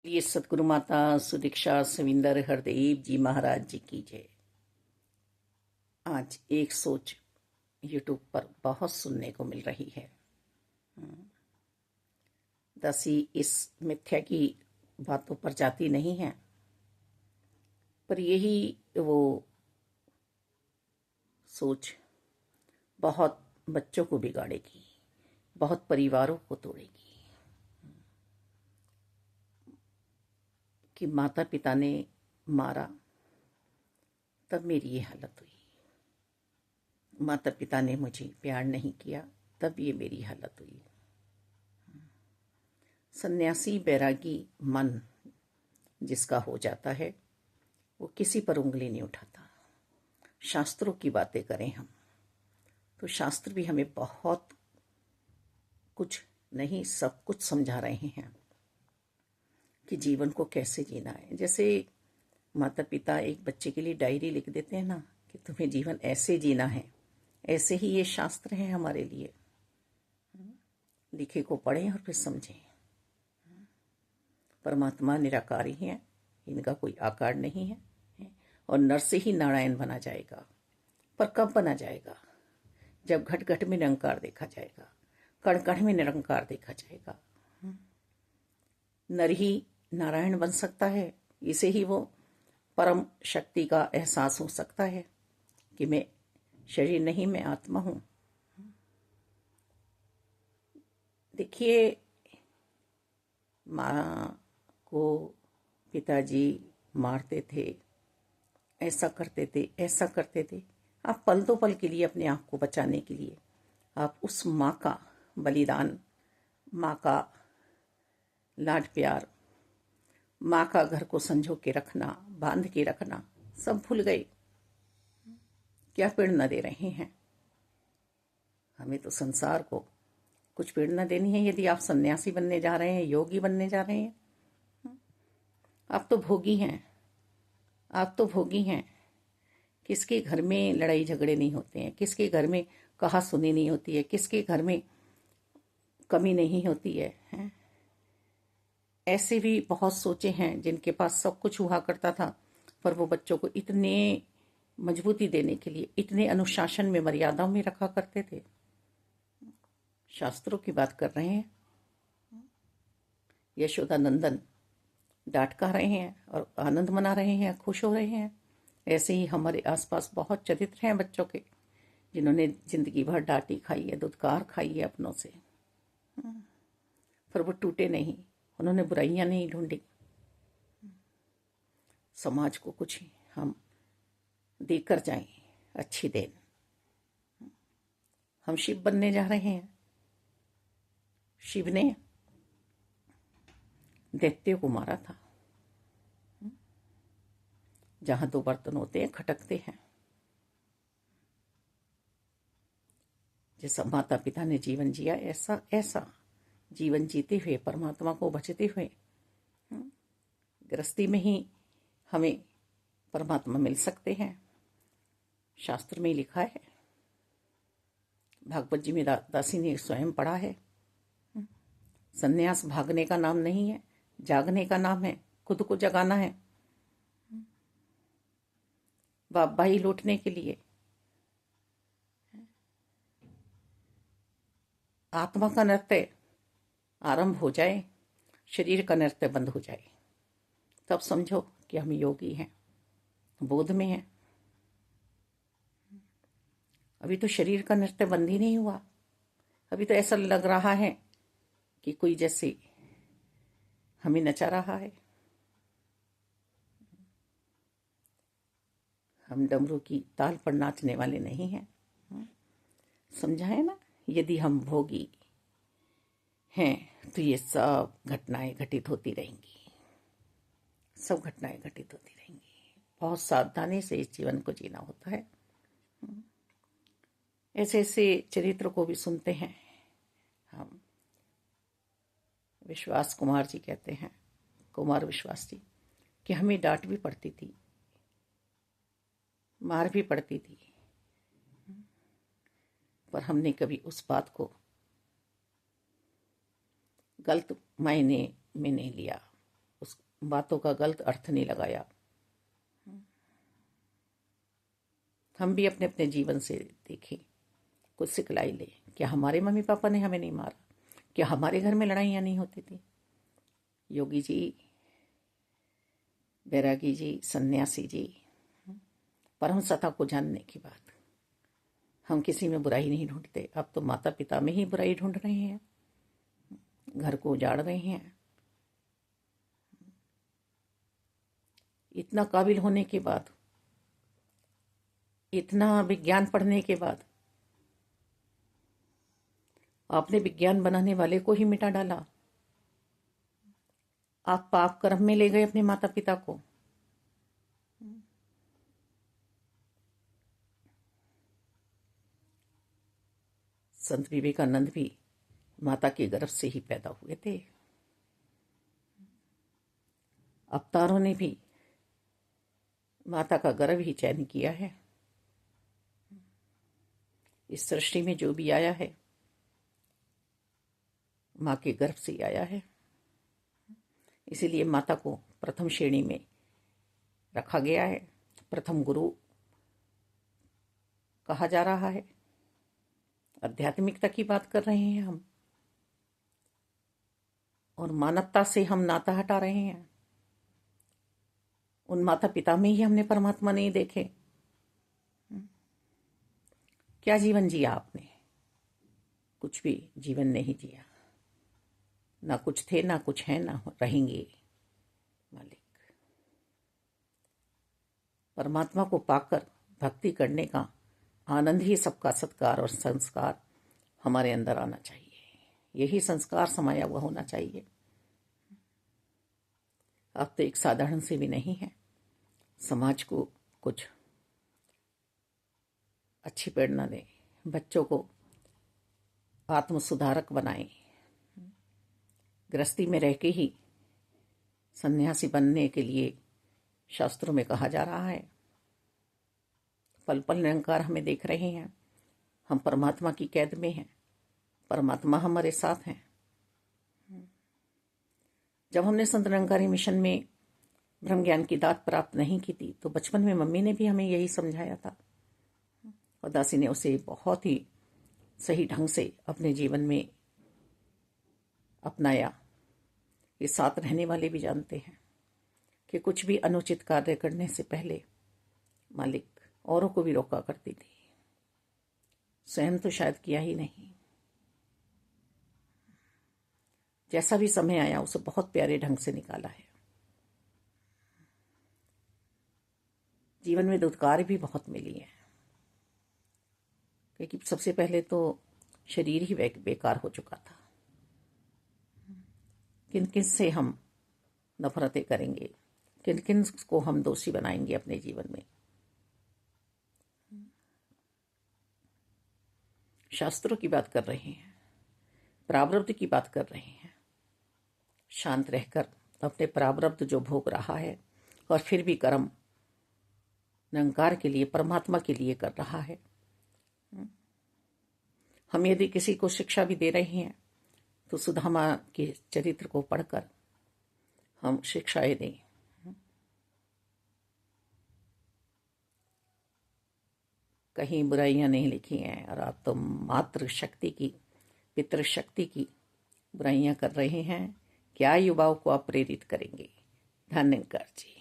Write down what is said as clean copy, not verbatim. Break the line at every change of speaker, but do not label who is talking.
ये सतगुरु माता सुदीक्षा सविंदर हरदेव जी महाराज जी की जय। आज एक सोच यूट्यूब पर बहुत सुनने को मिल रही है। दासी इस मिथ्या की बातों पर जाती नहीं है, पर यही वो सोच बहुत बच्चों को बिगाड़ेगी, बहुत परिवारों को तोड़ेगी। कि माता पिता ने मारा तब मेरी ये हालत हुई, माता पिता ने मुझे प्यार नहीं किया तब ये मेरी हालत हुई। सन्यासी बैरागी मन जिसका हो जाता है वो किसी पर उंगली नहीं उठाता। शास्त्रों की बातें करें हम तो शास्त्र भी हमें बहुत कुछ नहीं सब कुछ समझा रहे हैं कि जीवन को कैसे जीना है। जैसे माता पिता एक बच्चे के लिए डायरी लिख देते हैं ना कि तुम्हें जीवन ऐसे जीना है, ऐसे ही ये शास्त्र है हमारे लिए। लिखे को पढ़ें और फिर समझें। परमात्मा निराकारी है, इनका कोई आकार नहीं है और नर से ही नारायण बना जाएगा। पर कब बना जाएगा? जब घट घट में निरंकार देखा जाएगा, कण कण में निरंकार देखा जाएगा। नर ही नारायण बन सकता है, इसे ही वो परम शक्ति का एहसास हो सकता है कि मैं शरीर नहीं, मैं आत्मा हूं। देखिए, माँ को पिताजी मारते थे, ऐसा करते थे, ऐसा करते थे। आप पल दो पल के लिए अपने आप को बचाने के लिए आप उस माँ का बलिदान, माँ का लाड प्यार, माँ का घर को संजो के रखना, बांध के रखना सब भूल गए। क्या प्रेरणा दे रहे हैं? हमें तो संसार को कुछ प्रेरणा देनी है। यदि आप सन्यासी बनने जा रहे हैं, योगी बनने जा रहे हैं, आप तो भोगी हैं, आप तो भोगी हैं। किसके घर में लड़ाई झगड़े नहीं होते हैं, किसके घर में कहा सुनी नहीं होती है, किसके घर में कमी नहीं होती है, हैं? ऐसे भी बहुत सोचे हैं जिनके पास सब कुछ हुआ करता था, पर वो बच्चों को इतने मजबूती देने के लिए इतने अनुशासन में, मर्यादाओं में रखा करते थे। शास्त्रों की बात कर रहे हैं। यशोदा नंदन डांट खा रहे हैं और आनंद मना रहे हैं, खुश हो रहे हैं। ऐसे ही हमारे आसपास बहुत चरित्र हैं बच्चों के जिन्होंने जिंदगी भर डांटी खाई है, दुत्कार खाई है अपनों से, पर वो टूटे नहीं, उन्होंने बुराइयां नहीं ढूंढी। समाज को कुछ हम देकर जाएं, अच्छी देन। हम शिव बनने जा रहे हैं। शिव ने दैत्य को मारा था। जहां दो बर्तन होते हैं खटकते हैं। जैसा माता पिता ने जीवन जिया, ऐसा ऐसा जीवन जीते हुए, परमात्मा को बचते हुए, गृहस्थी में ही हमें परमात्मा मिल सकते हैं। शास्त्र में लिखा है, भागवत जी में दासी ने स्वयं पढ़ा है। सन्यास भागने का नाम नहीं है, जागने का नाम है, खुद को जगाना है। वाहवाही लूटने के लिए आत्मा का नृत्य आरंभ हो जाए, शरीर का नृत्य बंद हो जाए, तब समझो कि हम योगी हैं, बोध में हैं। अभी तो शरीर का नृत्य बंद ही नहीं हुआ। अभी तो ऐसा लग रहा है कि कोई जैसे हमें नचा रहा है। हम डमरू की ताल पर नाचने वाले नहीं हैं। समझाए ना? यदि हम भोगी हैं तो ये सब घटनाएं घटित होती रहेंगी, सब घटनाएं घटित होती रहेंगी। बहुत सावधानी से इस जीवन को जीना होता है। ऐसे ऐसे चरित्र को भी सुनते हैं हम। विश्वास कुमार जी कहते हैं, कुमार विश्वास जी, कि हमें डांट भी पड़ती थी, मार भी पड़ती थी, पर हमने कभी उस बात को गलत मायने में नहीं लिया, बातों का गलत अर्थ नहीं लगाया। हम भी अपने अपने जीवन से देखें, कुछ सिखलाई ले। क्या हमारे मम्मी पापा ने हमें नहीं मारा? क्या हमारे घर में लड़ाइयाँ नहीं होती थी? योगी जी, बैरागी जी, सन्यासी जी, परम सत्ता को जानने की बात। हम किसी में बुराई नहीं ढूंढते। अब तो माता पिता में ही बुराई ढूंढ रहे हैं, घर को उजाड़ रहे हैं। इतना काबिल होने के बाद, इतना विज्ञान पढ़ने के बाद, आपने विज्ञान बनाने वाले को ही मिटा डाला। आप पाप कर्म में ले गए अपने माता पिता को। संत विवेकानंद भी माता के गर्भ से ही पैदा हुए थे। अवतारों ने भी माता का गर्भ ही चयन किया है। इस सृष्टि में जो भी आया है माँ के गर्भ से ही आया है। इसीलिए माता को प्रथम श्रेणी में रखा गया है, प्रथम गुरु कहा जा रहा है। आध्यात्मिकता की बात कर रहे हैं हम, और मानवता से हम नाता हटा रहे हैं। उन माता पिता में ही हमने परमात्मा नहीं देखे। क्या जीवन जिया आपने? कुछ भी जीवन नहीं जिया। ना कुछ थे, ना कुछ है, ना रहेंगे। मालिक, परमात्मा को पाकर भक्ति करने का आनंद ही सबका सत्कार और संस्कार हमारे अंदर आना चाहिए। यही संस्कार समाया हुआ होना चाहिए। अब तो एक साधारण से भी नहीं है। समाज को कुछ अच्छी प्रेरणा दें, बच्चों को आत्म सुधारक बनाएं। गृहस्थी में रह के ही सन्यासी बनने के लिए शास्त्रों में कहा जा रहा है। पल पल निरंकार हमें देख रहे हैं। हम परमात्मा की कैद में हैं, परमात्मा हमारे साथ हैं। जब हमने संत निरंकारी मिशन में ब्रह्म ज्ञान की दात प्राप्त नहीं की थी, तो बचपन में मम्मी ने भी हमें यही समझाया था, और दासी ने उसे बहुत ही सही ढंग से अपने जीवन में अपनाया। ये साथ रहने वाले भी जानते हैं कि कुछ भी अनुचित कार्य करने से पहले मालिक औरों को भी रोका करती थी। स्वयं तो शायद किया ही नहीं। जैसा भी समय आया उसे बहुत प्यारे ढंग से निकाला है। जीवन में दुत्कार भी बहुत मिली है, क्योंकि सबसे पहले तो शरीर ही बेकार हो चुका था। किन किन से हम नफरतें करेंगे, किन किन को हम दोषी बनाएंगे अपने जीवन में। शास्त्रों की बात कर रहे हैं, प्रारब्ध की बात कर रहे हैं। शांत रहकर अपने प्रारब्ध जो भोग रहा है और फिर भी कर्म निरंकार के लिए, परमात्मा के लिए कर रहा है। हम यदि किसी को शिक्षा भी दे रहे हैं तो सुदामा के चरित्र को पढ़कर हम शिक्षाएं दें। कहीं बुराइयां नहीं लिखी हैं, और आप तो मातृ शक्ति की, पितृशक्ति की बुराइयां कर रहे हैं। क्या युवाओं को आप प्रेरित करेंगे? धन्यवाद जी।